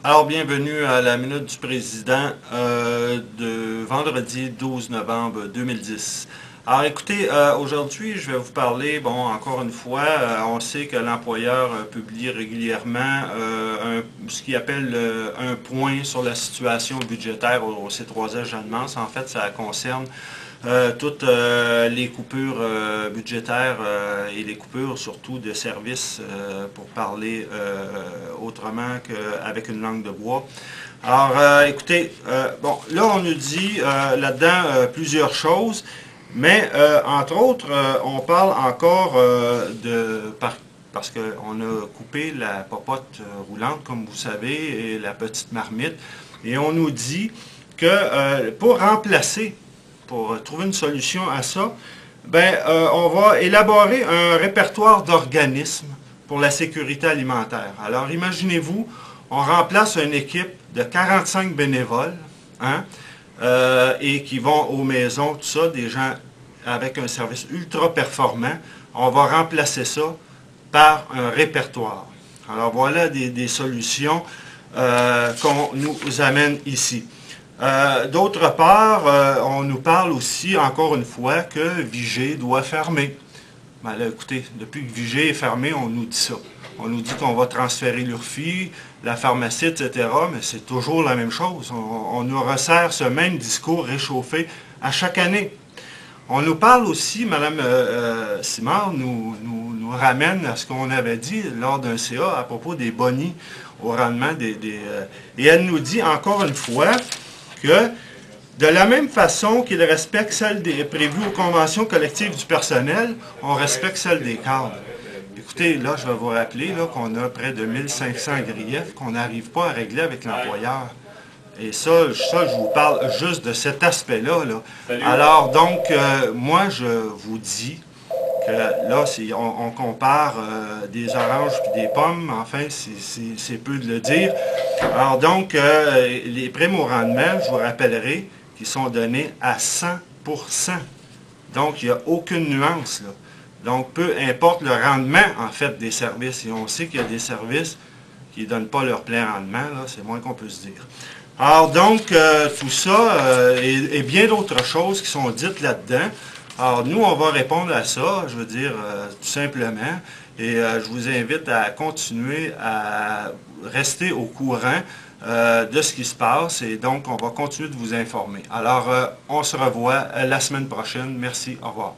Alors, bienvenue à la Minute du Président de vendredi 12 novembre 2010. Alors, écoutez, aujourd'hui, je vais vous parler, bon, encore une fois, on sait que l'employeur publie régulièrement ce qu'il appelle un point sur la situation budgétaire au C3S Jeanne-Mance. En fait, ça concerne toutes les coupures budgétaires et les coupures surtout de services pour parler autrement qu'avec une langue de bois. Alors, écoutez, bon, là on nous dit là-dedans plusieurs choses, mais entre autres, on parle encore parce qu'on a coupé la popote roulante, comme vous savez, et la petite marmite, et on nous dit que pour remplacer pour trouver une solution à ça, ben, on va élaborer un répertoire d'organismes pour la sécurité alimentaire. Alors, imaginez-vous, on remplace une équipe de 45 bénévoles, hein, et qui vont aux maisons, tout ça, des gens avec un service ultra performant. On va remplacer ça par un répertoire. Alors, voilà des solutions qu'on nous amène ici. D'autre part, on nous parle aussi, encore une fois, que Vigée doit fermer. Ben là, écoutez, depuis que Vigée est fermé, on nous dit ça. On nous dit qu'on va transférer l'URFI, la pharmacie, etc., mais c'est toujours la même chose. On nous resserre ce même discours réchauffé à chaque année. On nous parle aussi, Mme Simard nous ramène à ce qu'on avait dit lors d'un CA à propos des bonis au rendement et elle nous dit encore une fois que de la même façon qu'il respecte celle prévues aux conventions collectives du personnel, on respecte celle des cadres. Écoutez, là, je vais vous rappeler qu'on a près de 1500 griefs qu'on n'arrive pas à régler avec l'employeur. Et ça, je vous parle juste de cet aspect-là. Alors, donc, moi, je vous dis que là, on compare des oranges et des pommes, enfin, c'est peu de le dire. Alors donc, les primes au rendement, je vous rappellerai, qui sont donnés à 100%. Donc, il n'y a aucune nuance, là. Donc, peu importe le rendement, en fait, des services. Et on sait qu'il y a des services qui ne donnent pas leur plein rendement, c'est moins qu'on peut se dire. Alors donc, tout ça et bien d'autres choses qui sont dites là-dedans. Alors nous, on va répondre à ça, je veux dire, tout simplement. Et je vous invite à continuer à rester au courant de ce qui se passe. Et donc, on va continuer de vous informer. Alors, on se revoit la semaine prochaine. Merci, au revoir.